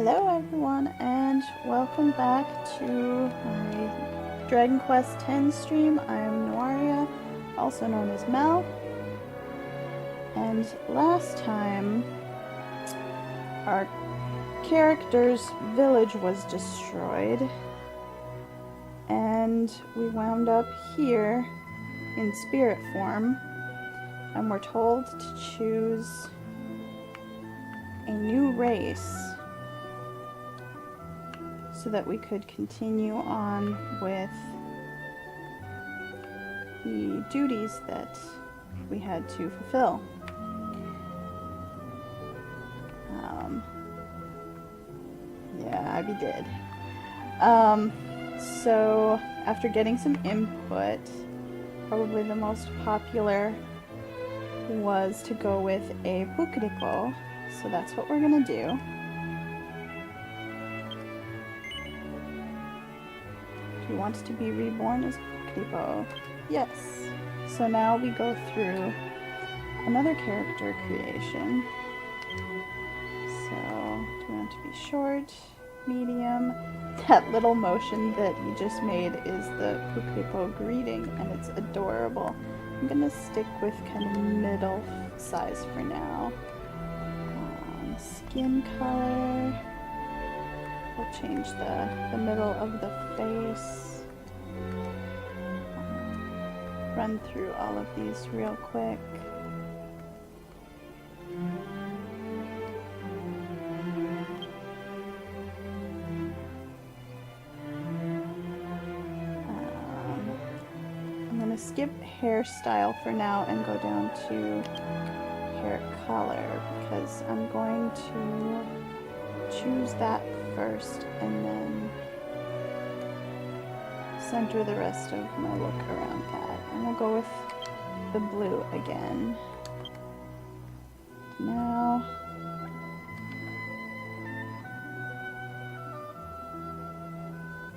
Hello everyone, and welcome back to my Dragon Quest X stream. I am Noaria, also known as Mel. And last time, our character's village was destroyed, and we wound up here in spirit form, and we're told to choose a new race so that we could continue on with the duties that we had to fulfill. Yeah, I be dead. So after getting some input, probably the most popular was to go with a Puklette, so that's what we're gonna do. He wants to be reborn as Puklette. Yes. So now we go through another character creation. So do we want to be short, medium? That little motion that you just made is the Puklette greeting, and it's adorable. I'm gonna stick with kind of middle size for now. Skin color. We'll change the middle of the face. Run through all of these real quick. I'm going to skip hairstyle for now and go down to hair color because I'm going to choose that first and then center the rest of my look around that. And we'll go with the blue again. Now,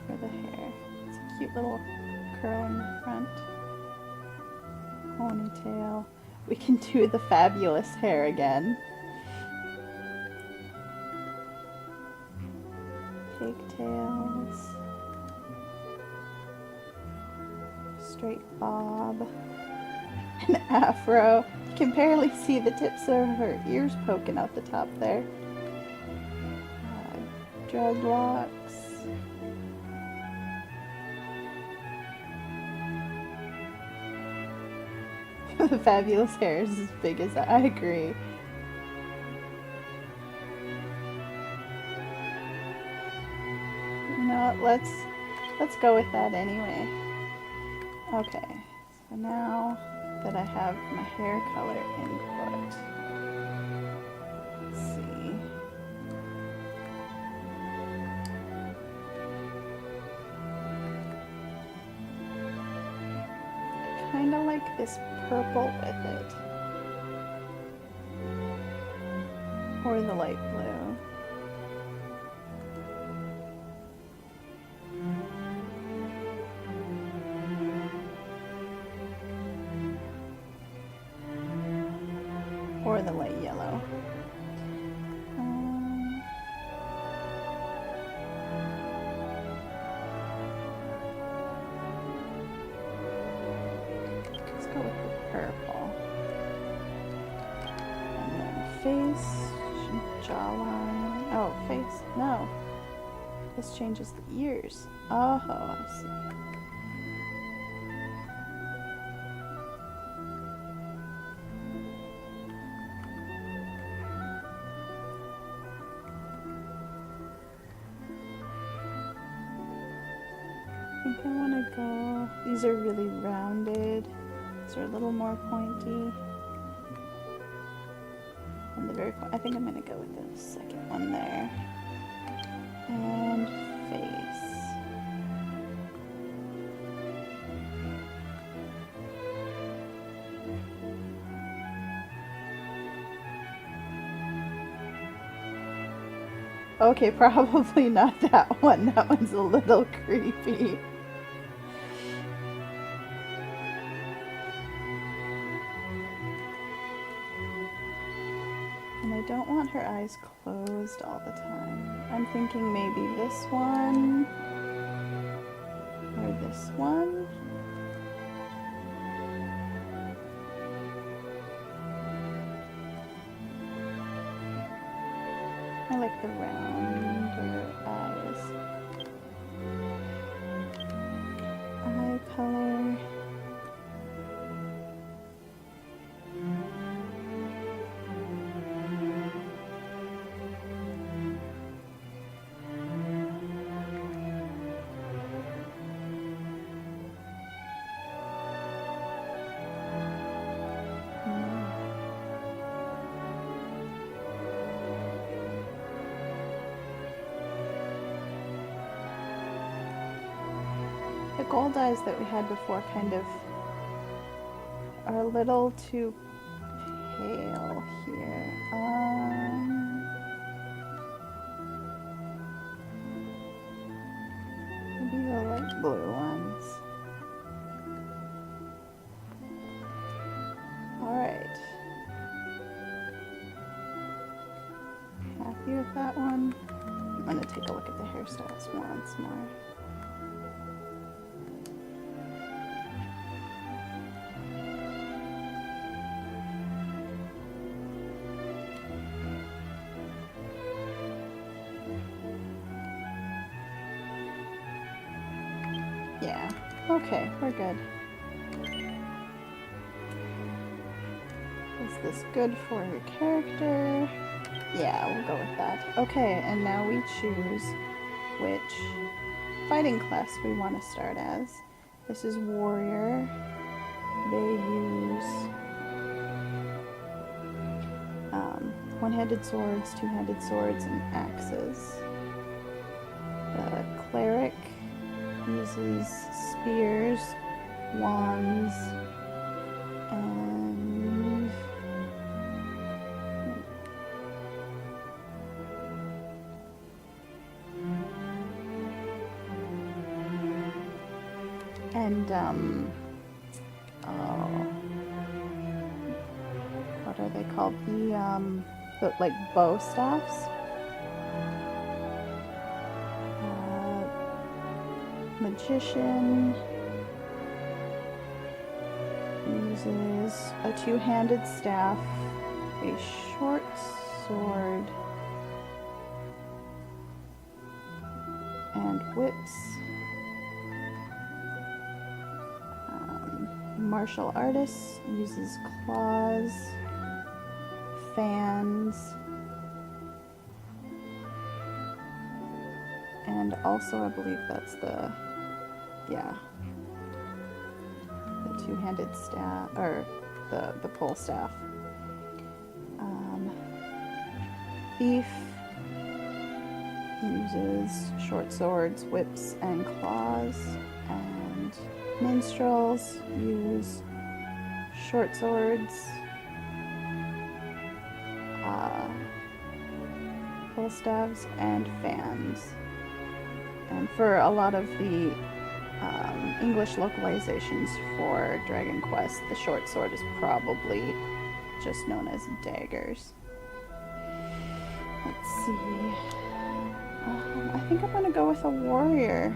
for the hair, it's a cute little curl in the front. Ponytail. We can do the fabulous hair again. Pigtails, straight bob, an afro. You can barely see the tips of her ears poking out the top there. Dreadlocks. The fabulous hair is as big as that. I agree. You know what, let's go with that anyway. Okay, so now that I have my hair color input, let's see. I kind of like this purple with it, or the light blue. Or the light yellow. Let's go with the purple. And then face, jawline. Oh, face. No. This changes the ears. Oh, I see. I think I want to go, these are really rounded, these are a little more pointy, and the very I think I'm going to go with the second one there, and face. Okay, probably not that one, that one's a little creepy. And I don't want her eyes closed all the time. I'm thinking maybe this one or this one. I like the rounder eyes. Eye color. The gold eyes that we had before kind of are a little too pale here. Maybe the light blue ones. Alright. Happy with that one? I'm gonna take a look at the hairstyles once more. Yeah, okay, we're good. Is this good for your character? Yeah, we'll go with that. Okay, and now we choose which fighting class we want to start as. This is warrior. They use one-handed swords, two-handed swords, and axes. The cleric uses spears, wands, and what are they called? The like bow staffs. Magician uses a two-handed staff, a short sword, and whips. Martial artist uses claws, fans, and also I believe that's the two-handed staff, or the pole staff. Thief uses short swords, whips, and claws, and minstrels use short swords, pole staves, and fans. And for a lot of the English localizations for Dragon Quest, the short sword is probably just known as daggers. Let's see. I think I'm gonna go with a warrior.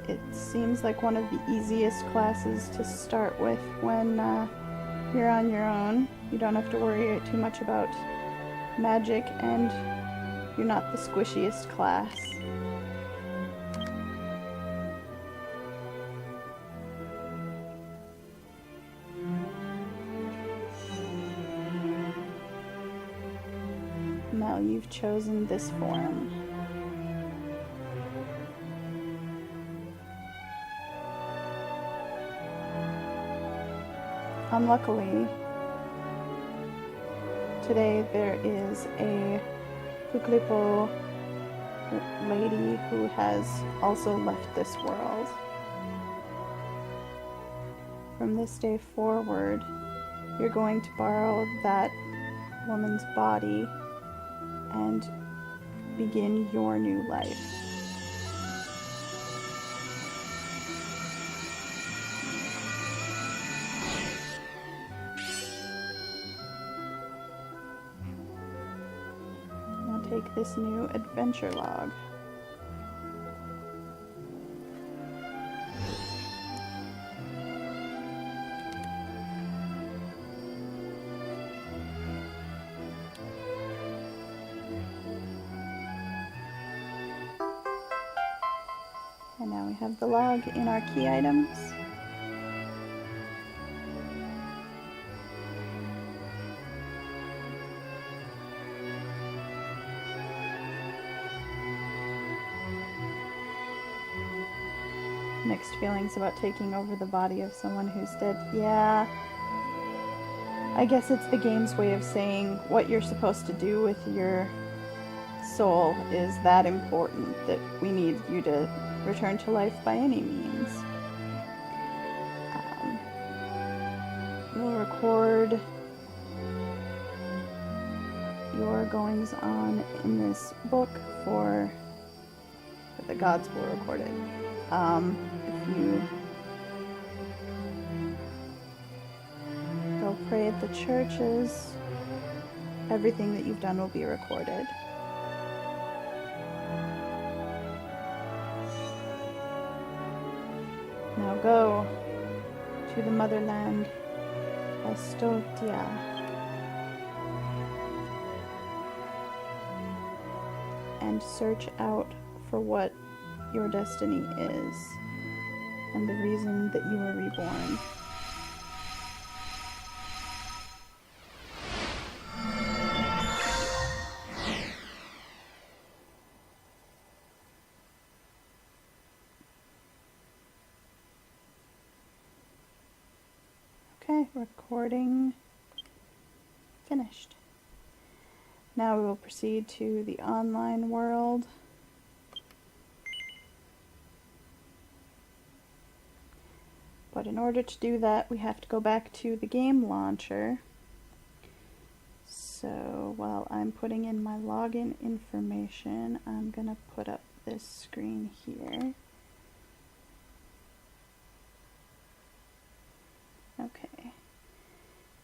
It seems like one of the easiest classes to start with when you're on your own. You don't have to worry too much about magic, and you're not the squishiest class. Now you've chosen this form. Unluckily, today there is a Puklette lady who has also left this world. From this day forward, you're going to borrow that woman's body and begin your new life. take this new adventure log. And now we have the log in our key items. Mixed feelings about taking over the body of someone who's dead. Yeah. I guess it's the game's way of saying what you're supposed to do with your soul is that important that we need you to return to life by any means. We'll record your goings on in this book for the gods will record it. If you go pray at the churches, everything that you've done will be recorded. Now go to the motherland, Estotia, and search out for what your destiny is and the reason that you were reborn. Okay, recording finished. Now we will proceed to the online world. But in order to do that, we have to go back to the game launcher. So while I'm putting in my login information, I'm going to put up this screen here. Okay.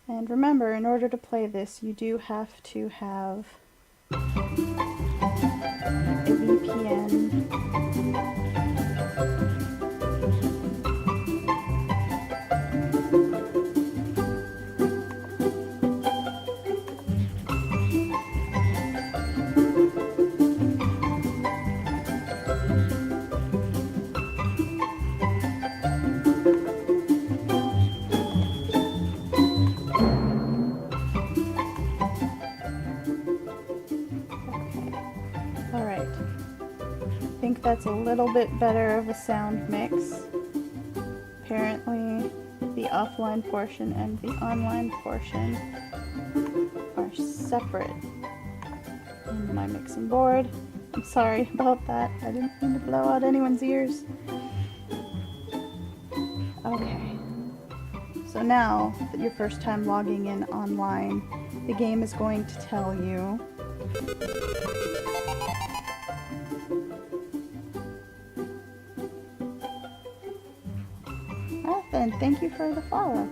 And remember, in order to play this, you do have to have a VPN. That's a little bit better of a sound mix. Apparently the offline portion and the online portion are separate in my mixing board. I'm sorry about that. I didn't mean to blow out anyone's ears. Okay. So now that your first time logging in online, the game is going to tell you and thank you for the follow.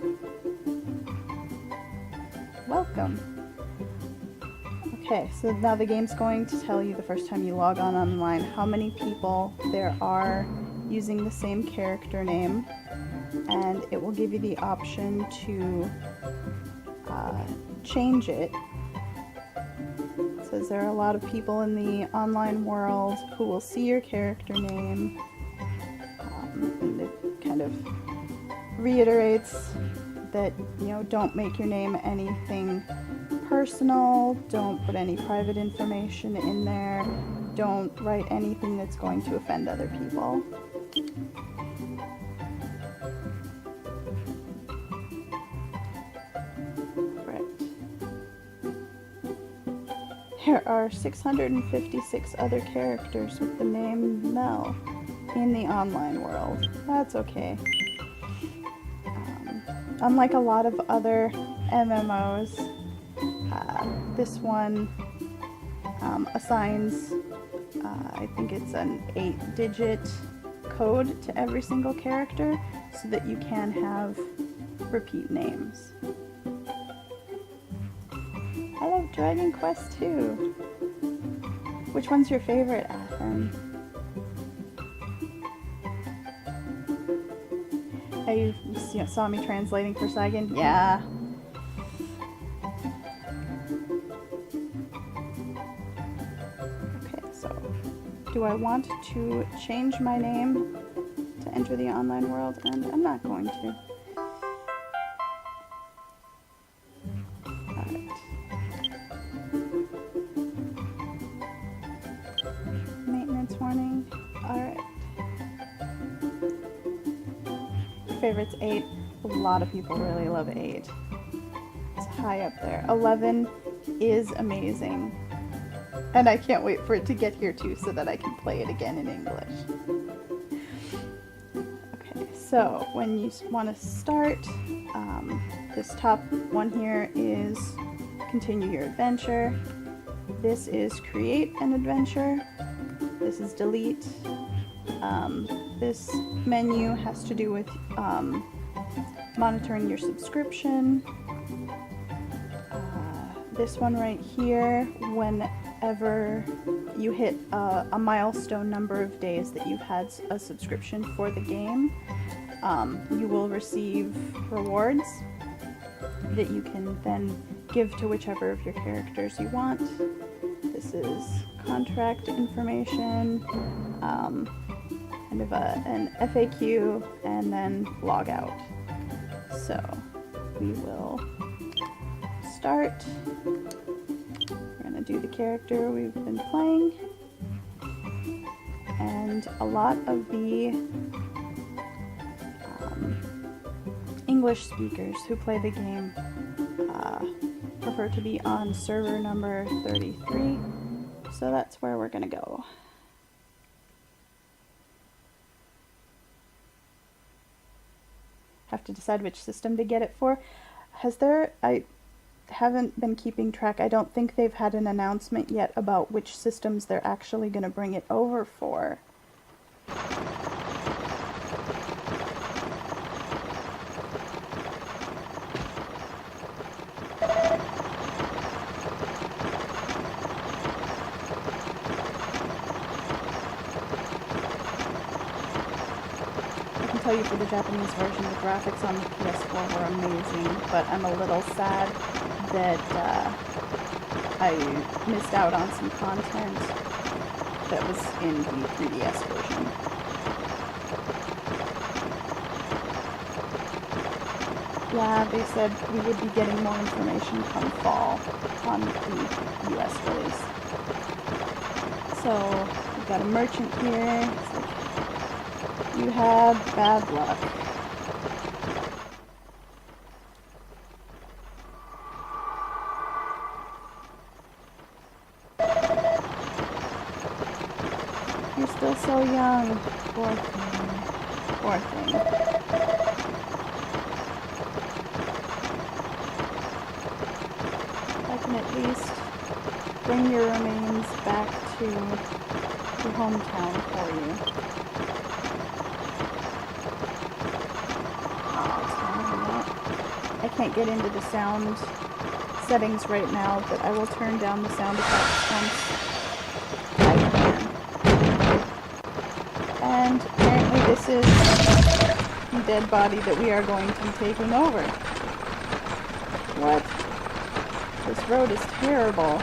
Welcome. Okay, so now the game's going to tell you the first time you log on online how many people there are using the same character name, and it will give you the option to change it. It says there are a lot of people in the online world who will see your character name, and it kind of reiterates that, you know, don't make your name anything personal, don't put any private information in there, don't write anything that's going to offend other people. Right. There are 656 other characters with the name Mel in the online world. That's okay. Unlike a lot of other MMOs, this one assigns, I think it's an 8-digit code to every single character so that you can have repeat names. I love Dragon Quest too. Which one's your favorite, Athen? Hey, you saw me translating for a second? Yeah. Okay, so do I want to change my name to enter the online world? And I'm not going to. Alright. Maintenance warning. Alright. Favorite's 8. A lot of people really love 8. It's high up there. 11 is amazing. And I can't wait for it to get here too so that I can play it again in English. Okay, so when you want to start, this top one here is continue your adventure. This is create an adventure. This is delete. This menu has to do with monitoring your subscription. This one right here, whenever you hit a milestone number of days that you've had a subscription for the game, you will receive rewards that you can then give to whichever of your characters you want. This is contract information, kind of an FAQ, and then log out. So we will start. We're going to do the character we've been playing. And a lot of the English speakers who play the game prefer to be on server number 33. So that's where we're going to go. Have to decide which system to get it for. I haven't been keeping track. I don't think they've had an announcement yet about which systems they're actually going to bring it over for. Tell you for the Japanese version, the graphics on the PS4 were amazing, but I'm a little sad that I missed out on some content that was in the 3DS version. Yeah, they said we would be getting more information come fall on the US release. So, we've got a merchant here. It's like, you had bad luck. You're still so young. Poor thing. Poor thing. I can at least bring your remains back to your hometown for you. I can't get into the sound settings right now, but I will turn down the sound effects once I can. And apparently this is the dead body that we are going to be taking over. What? This road is terrible.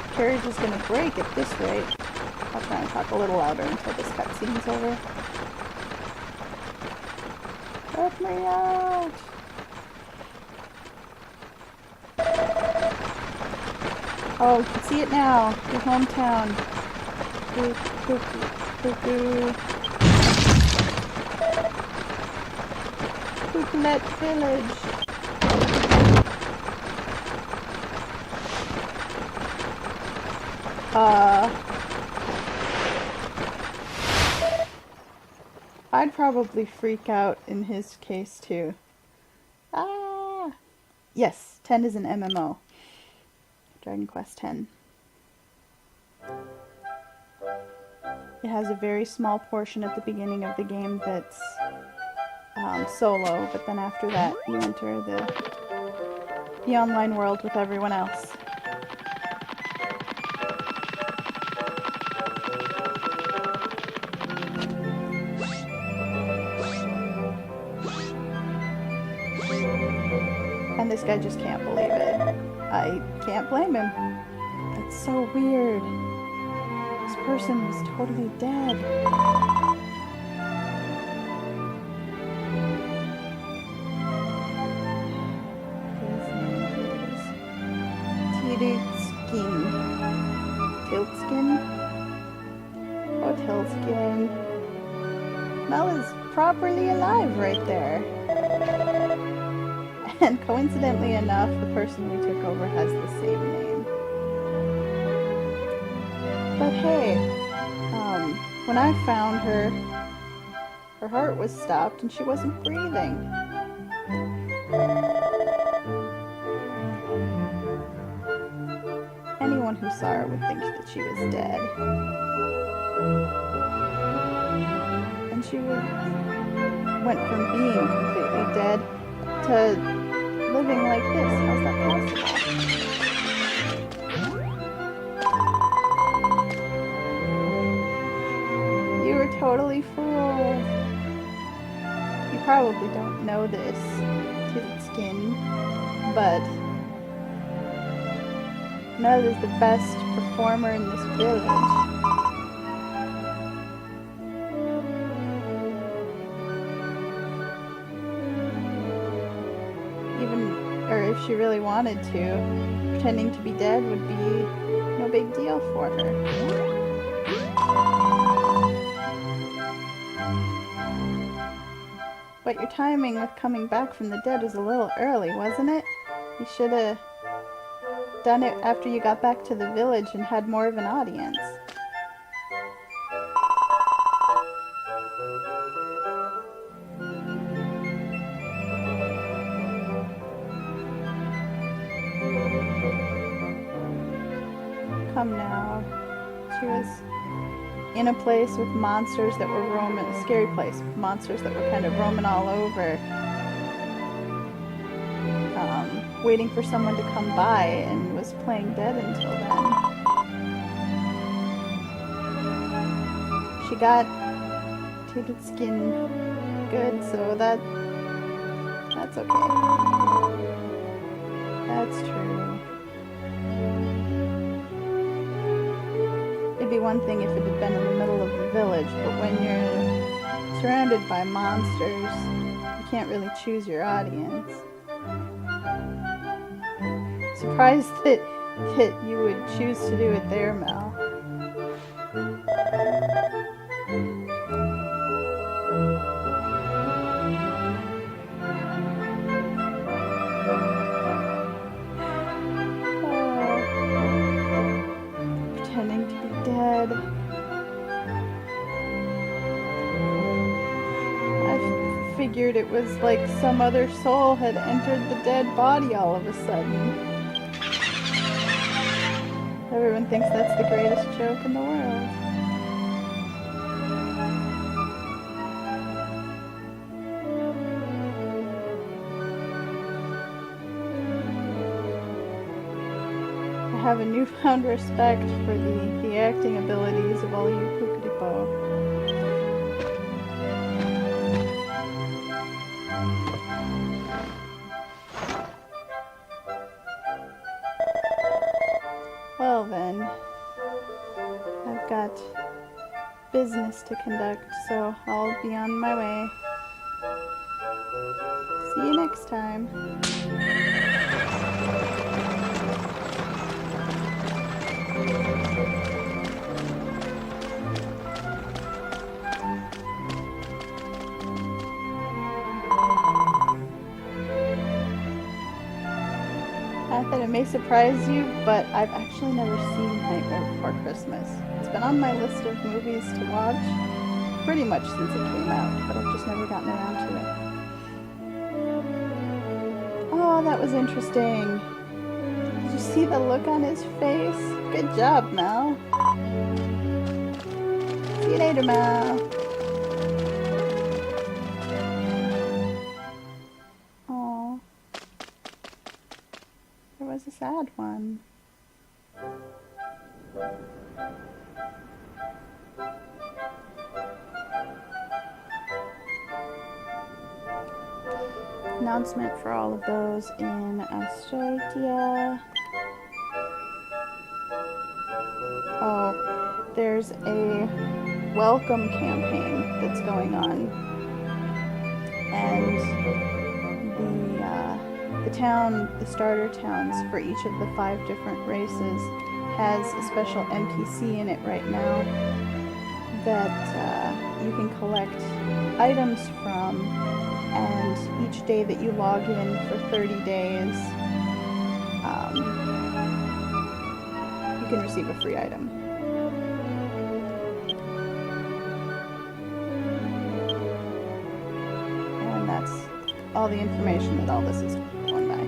The carriage is going to break at this rate. I'll try and talk a little louder until this cutscene's over. Let me out! Oh, you can see it now. Your hometown. Puklette village. I'd probably freak out in his case too. Ah! Yes, 10 is an MMO. Dragon Quest X. It has a very small portion at the beginning of the game that's solo, but then after that you enter the online world with everyone else. this guy just can't believe it. I can't blame him. That's so weird. This person was totally dead. Tiltskin? Oh, Tiltskin. Mel is properly alive right there. And coincidentally enough, the person we took over has the same name. But hey, when I found her, her heart was stopped and she wasn't breathing. Anyone who saw her would think that she was dead. And she went from being completely dead to living like this. How's that possible? You were totally fooled. You probably don't know this, Tiltskin, but Mel is the best performer in this village. If she really wanted to, pretending to be dead would be no big deal for her. But your timing with coming back from the dead was a little early, wasn't it? You should have done it after you got back to the village and had more of an audience. Come now. She was in a place with monsters that were roaming, a scary place with monsters that were kind of roaming all over, waiting for someone to come by, and was playing dead until then. She got Tiltskin good, so that's okay. That's true. It'd be one thing if it had been in the middle of the village, but when you're surrounded by monsters, you can't really choose your audience. Surprised that you would choose to do it there, Mel. Pretending to be dead. I figured it was like some other soul had entered the dead body all of a sudden. Everyone thinks that's the greatest joke in the world. I have a newfound respect for the acting abilities of all you Puklette. Well then, I've got business to conduct, so I'll be on my way. See you next time. Not that it may surprise you, but I've actually never seen Nightmare Before Christmas. It's been on my list of movies to watch pretty much since it came out, but I've just never gotten around to it. Oh, that was interesting. Did you see the look on his face? Good job, Mel. See you later, Mel. Was a sad one. announcement for all of those in Australia. Oh, there's a welcome campaign that's going on, and the starter towns for each of the 5 different races has a special NPC in it right now that you can collect items from, and each day that you log in for 30 days, you can receive a free item. And that's all the information that all this is going by.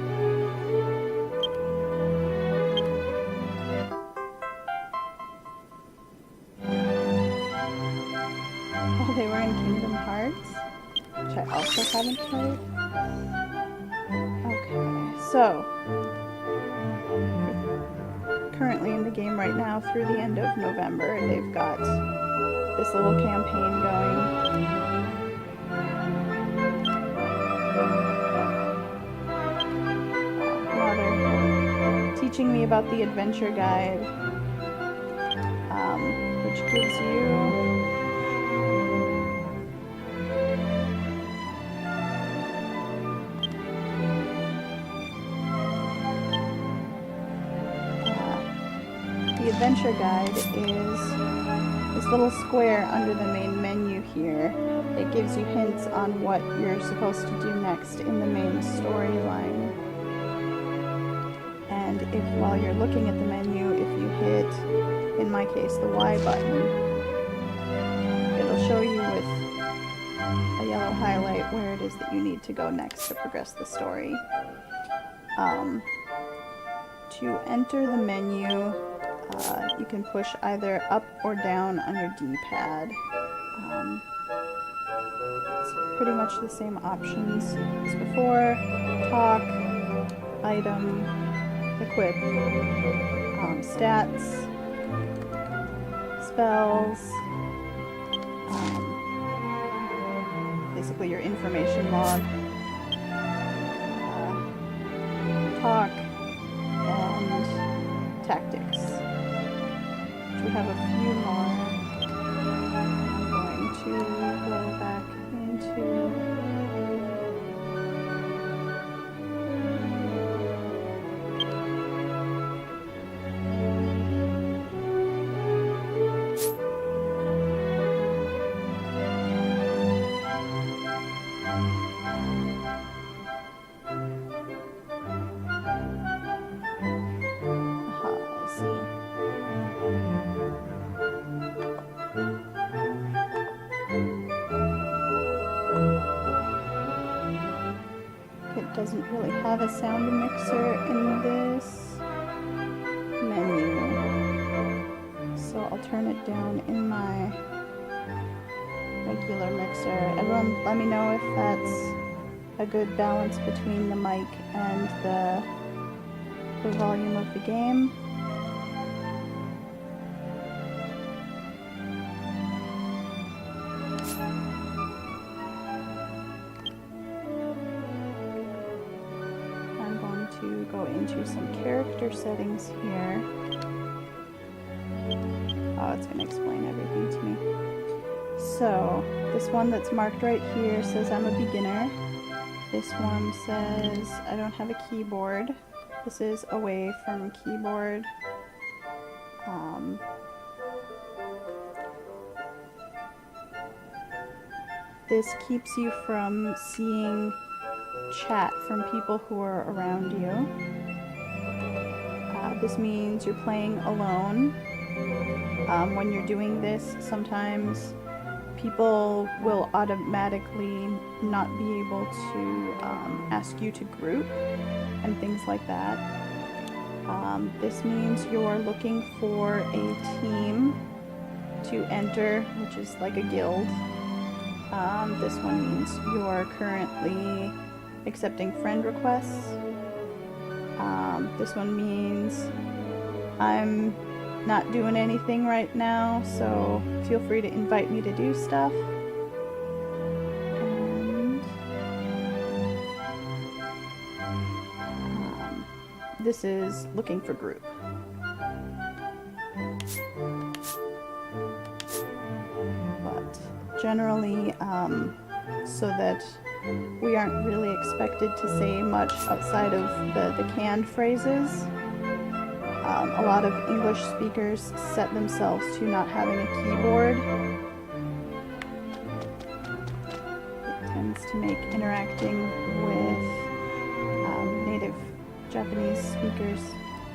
Oh, they were in Kingdom Hearts, which I also haven't played. Okay, so currently in the game right now through the end of November, they've got this little campaign going. Now they're teaching me about the adventure guide, which gives you the adventure guide is this little square under the main menu here. It gives you hints on what you're supposed to do next in the main storyline. And if while you're looking at the menu, if you hit, in my case, the Y button, it'll show you with a yellow highlight where it is that you need to go next to progress the story. To enter the menu, you can push either up or down on your D-pad. It's pretty much the same options as before. Talk, item, equip, stats, spells, basically your information log, talk, and tactics. We have a few more. I'm going to go back into doesn't really have a sound mixer in this menu, so I'll turn it down in my regular mixer. Everyone let me know if that's a good balance between the mic and the volume of the game. To go into some character settings here. Oh, it's going to explain everything to me. So, this one that's marked right here says I'm a beginner. This one says I don't have a keyboard. This is away from keyboard. This keeps you from seeing chat from people who are around you. This means you're playing alone. When you're doing this, sometimes people will automatically not be able to ask you to group and things like that. This means you're looking for a team to enter, which is like a guild. This one means you're currently accepting friend requests. This one means I'm not doing anything right now, so feel free to invite me to do stuff. And this is looking for group. But generally, so that we aren't really expected to say much outside of the canned phrases. A lot of English speakers set themselves to not having a keyboard. It tends to make interacting with native Japanese speakers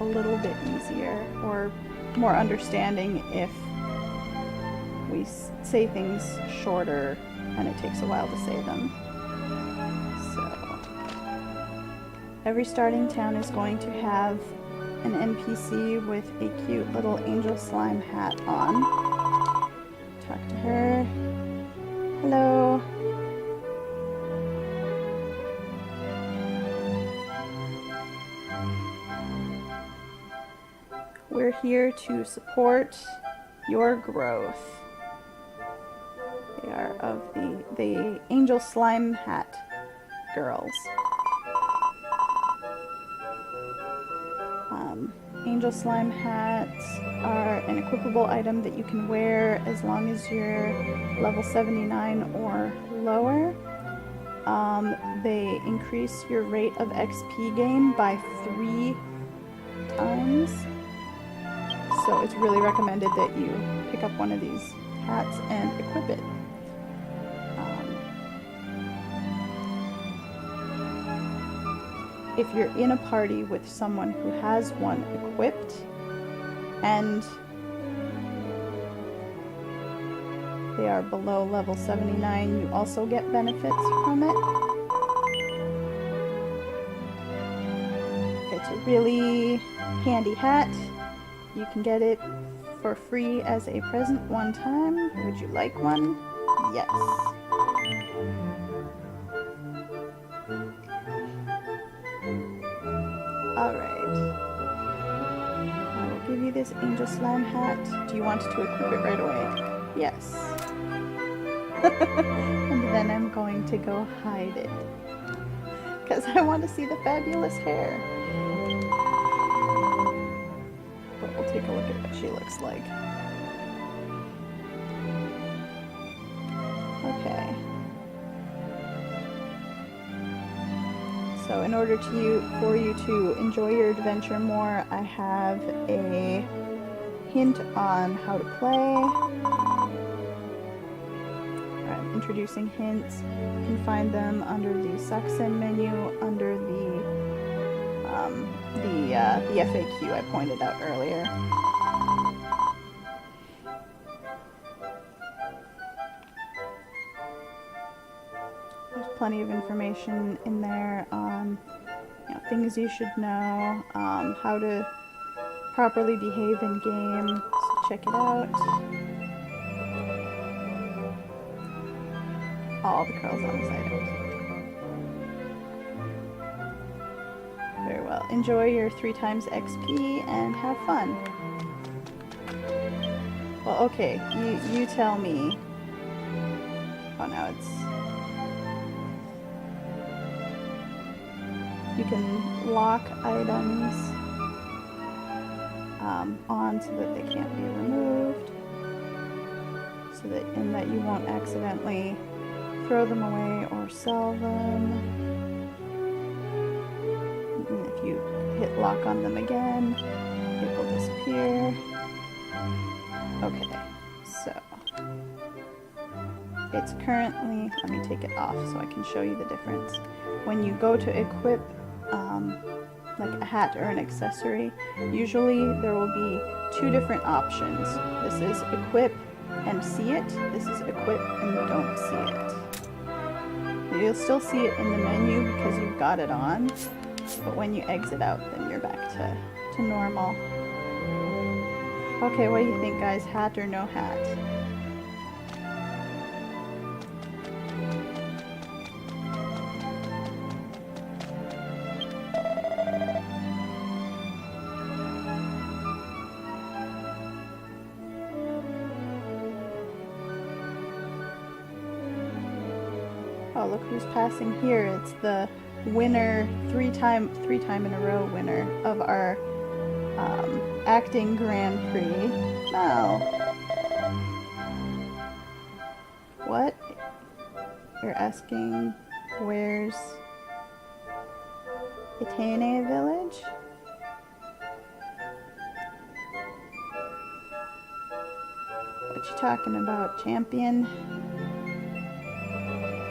a little bit easier or more understanding if we say things shorter and it takes a while to say them. Every starting town is going to have an NPC with a cute little angel slime hat on. Talk to her. Hello. We're here to support your growth. They are of the angel slime hat girls. Angel slime hats are an equipable item that you can wear as long as you're level 79 or lower. They increase your rate of XP gain by 3 times. So it's really recommended that you pick up one of these hats and equip it. If you're in a party with someone who has one equipped and they are below level 79, you also get benefits from it. It's a really handy hat. You can get it for free as a present one time. Would you like one? Yes. Alright. I will give you this angel slime hat. Do you want to equip it right away? Yes. And then I'm going to go hide it. Because I want to see the fabulous hair. But we'll take a look at what she looks like. Okay. So in order for you to enjoy your adventure more, I have a hint on how to play. I'm introducing hints. You can find them under the Saxon menu, under the FAQ I pointed out earlier. There's plenty of information in there on things you should know, how to properly behave in game, so check it out. All the curls on this item. Very well. Enjoy your 3 times XP and have fun. Well, okay, you tell me. Oh, now it's... You can lock items on so that they can't be removed, so that you won't accidentally throw them away or sell them. And if you hit lock on them again, it will disappear. Okay, so it's currently, let me take it off so I can show you the difference. When you go to equip like a hat or an accessory, usually there will be 2 different options. This is equip and see it. This is equip and don't see it. You'll still see it in the menu because you've got it on, but when you exit out, then you're back to normal. Okay, what do you think, guys? Hat or no hat? Oh, look who's passing here. It's the winner, three time in a row winner of our acting Grand Prix. No. What? You're asking where's Itane Village? What you talking about, champion?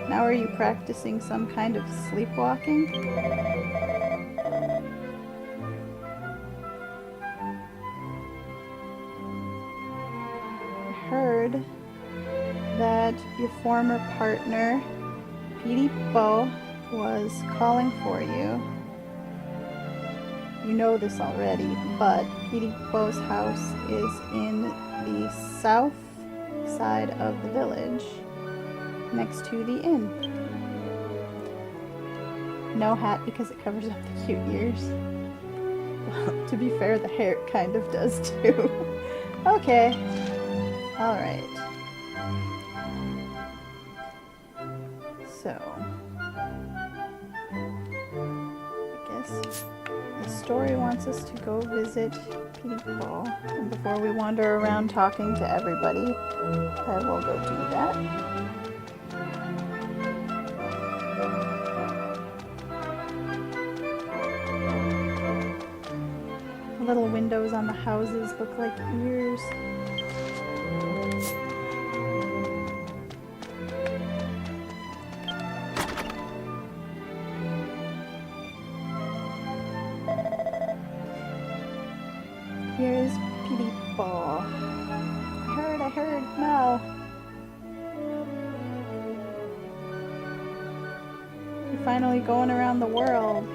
Now are you practicing some kind of sleepwalking? I heard that your former partner, Puklette, was calling for you. You know this already, but Puklette's house is in the south side of the village, next to the inn. No hat because it covers up the cute ears. Well, to be fair, the hair kind of does too. Okay. Alright. So, I guess the story wants us to go visit people. And before we wander around talking to everybody, I will go do that. The little windows on the houses look like ears. Here's Puklette. I heard, no. You're finally going around the world.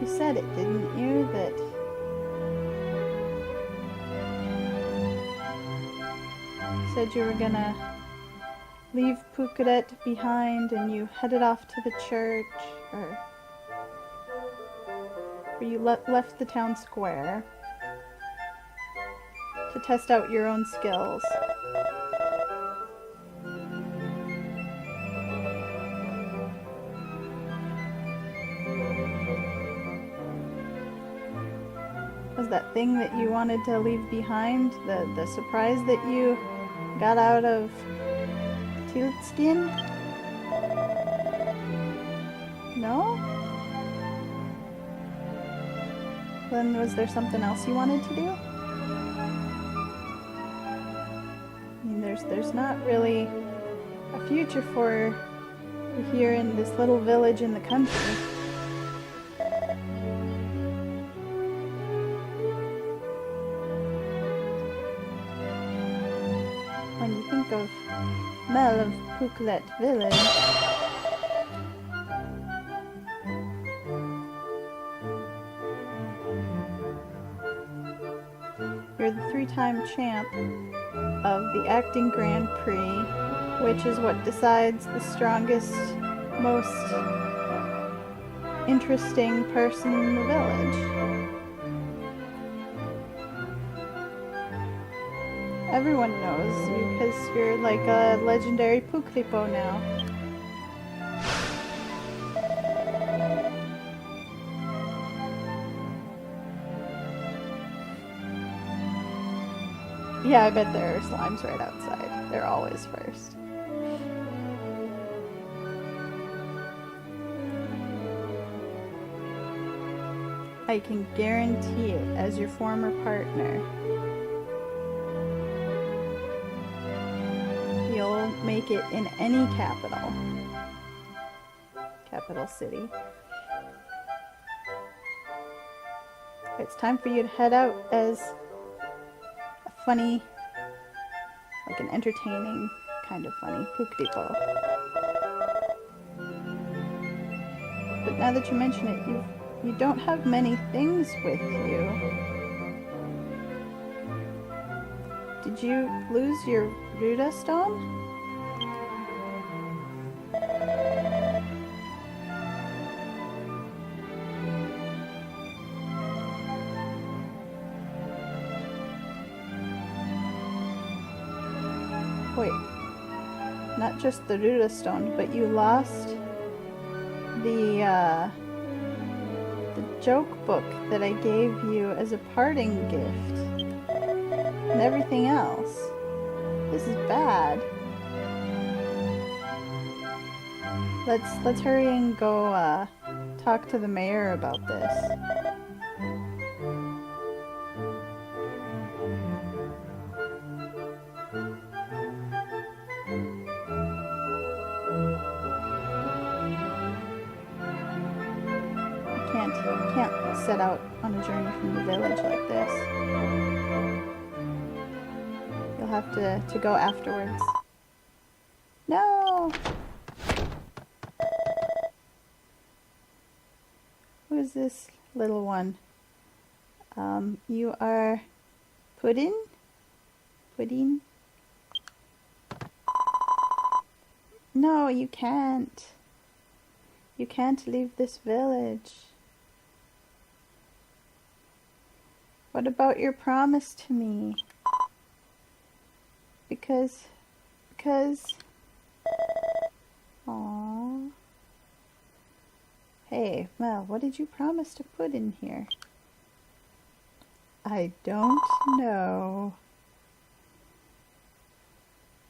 You said it, didn't you? That you said you were gonna leave Puklette behind and you headed off to the church, or you left the town square to test out your own skills. Was that thing that you wanted to leave behind, the surprise that you got out of Tiltskin? No? Then was there something else you wanted to do? I mean, there's not really a future for you here in this little village in the country. When you think of Mel of Puklette Village, you're the three-time champ of the acting Grand Prix, which is what decides the strongest, most interesting person in the village. Everyone knows you because you're like a legendary Puklette now. Yeah, I bet there are slimes right outside. They're always first. I can guarantee it as your former partner. You'll make it in any capital city. It's time for you to head out as a funny, like an entertaining, kind of funny Puklette. But now that you mention it, you don't have many things with you. Did you lose your Ruda stone? Wait. not just the Ruda stone, but you lost the joke book that I gave you as a parting gift. And everything else. This is bad. Let's hurry and go talk to the mayor about this. Can't set out on a journey from the village like this. You'll have to go afterwards. No! Who is this little one? You are Puddin? Pudding? No, you can't. You can't leave this village. What about your promise to me? Because... Aww. Hey, Mel, what did you promise to put in here? I don't know.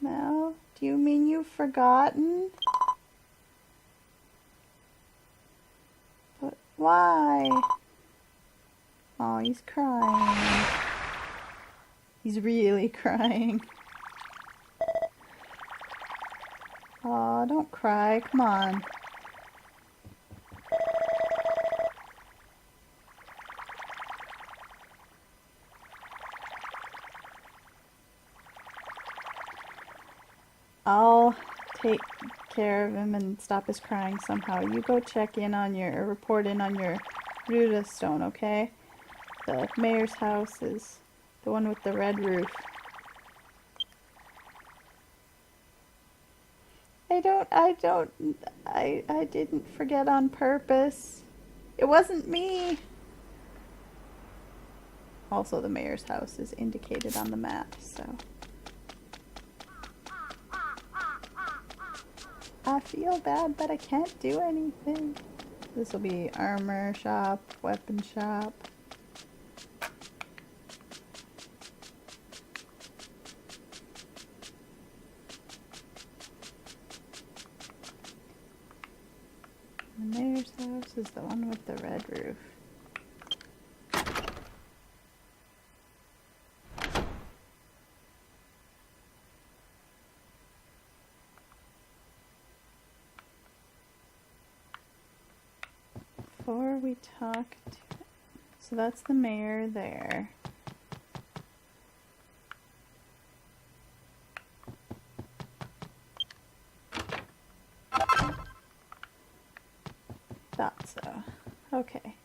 Mel, do you mean you've forgotten? But why? Oh, he's crying. He's really crying. Oh, don't cry. Come on. I'll take care of him and stop his crying somehow. You go check in on your, or report in on your Ruda stone, okay? The mayor's house is the one with the red roof. I didn't forget on purpose. It wasn't me. Also, the mayor's house is indicated on the map, so. I feel bad, but I can't do anything. This will be armor shop, weapon shop. The mayor's house is the one with the red roof. Before we talk to... So that's the mayor there. Thought so. Okay.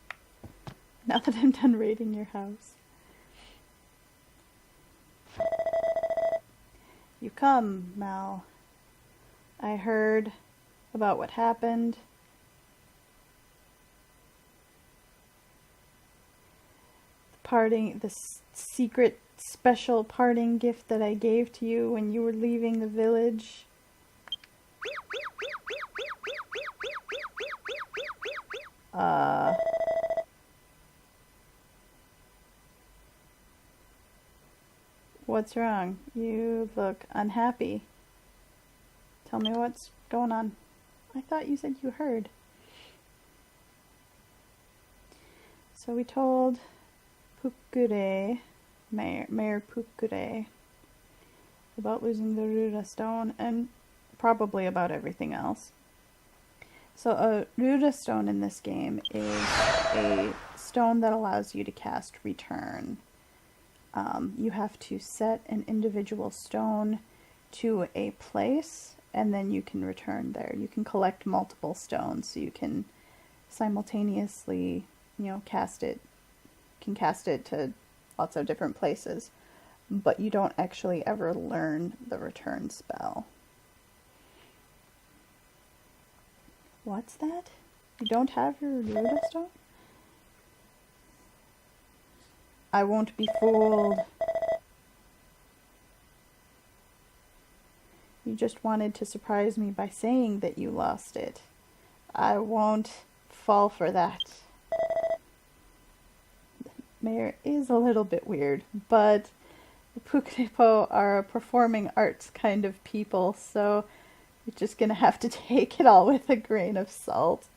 Now that I'm done raiding your house. You come, Mal. I heard about what happened. The secret special parting gift that I gave to you when you were leaving the village. What's wrong? You look unhappy. Tell me what's going on. I thought you said you heard. So we told Puklette, Mayor Puklette, about losing the Ruda stone and probably about everything else. So a Ruda stone in this game is a stone that allows you to cast Return. You have to set an individual stone to a place and then you can return there. You can collect multiple stones so you can simultaneously, cast it. Can cast it to lots of different places, but you don't actually ever learn the return spell. What's that? You don't have your Ruda stone? I won't be fooled. You just wanted to surprise me by saying that you lost it. I won't fall for that. The mayor is a little bit weird, but the Puklette are a performing arts kind of people, so you're just gonna have to take it all with a grain of salt.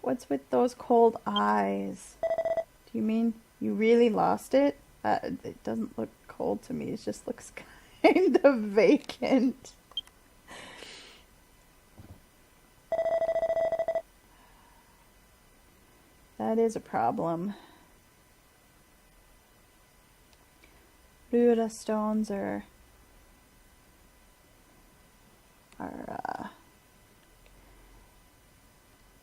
What's with those cold eyes? Do you mean you really lost it? It doesn't look cold to me, it just looks kind of vacant. That is a problem. Ruda stones are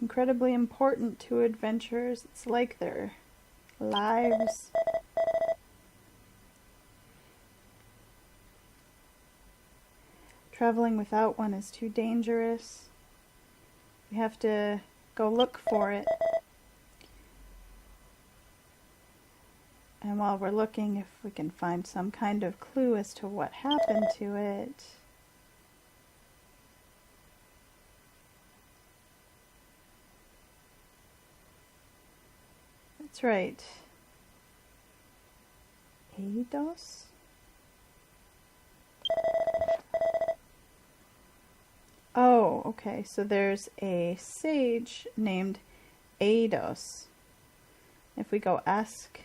incredibly important to adventurers. It's like their lives. Traveling without one is too dangerous. We have to go look for it. And while we're looking, if we can find some kind of clue as to what happened to it. That's right. Eidos? Oh, okay, so there's a sage named Eidos. If we go ask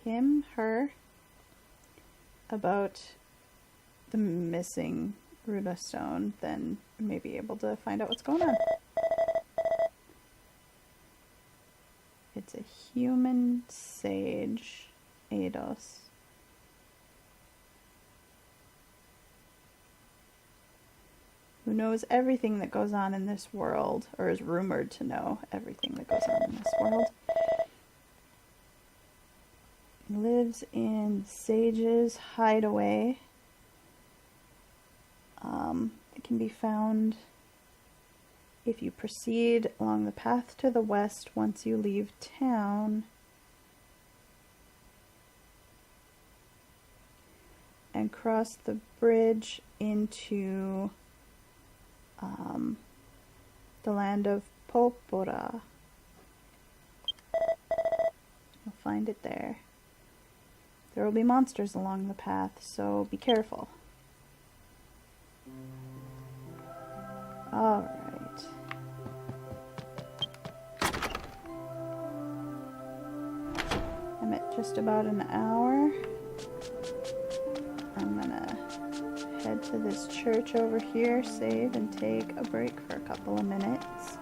him, her, about the missing Ruda stone, then we may be able to find out what's going on. It's a human sage, Eidos. Who knows everything that goes on in this world, or is rumored to know everything that goes on in this world. He lives in Sage's Hideaway. It can be found if you proceed along the path to the west once you leave town. And cross the bridge into the land of Popora. You'll find it there. There will be monsters along the path, so be careful. Alright. I'm at just about an hour. I'm gonna head to this church over here, save, and take a break for a couple of minutes.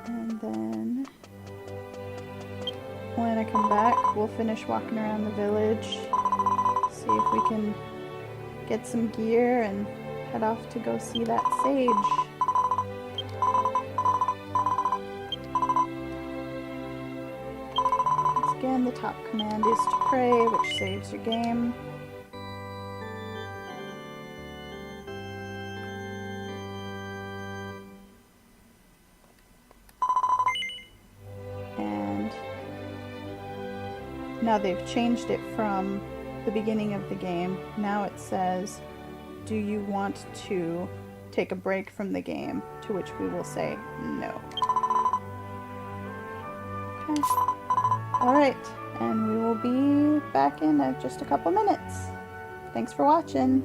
And then when I come back, we'll finish walking around the village, see if we can get some gear and head off to go see that sage. Once again, the top command is to pray, which saves your game. Now they've changed it from the beginning of the game. Now it says, do you want to take a break from the game? To which we will say no. Okay. Alright, and we will be back in just a couple minutes. Thanks for watching.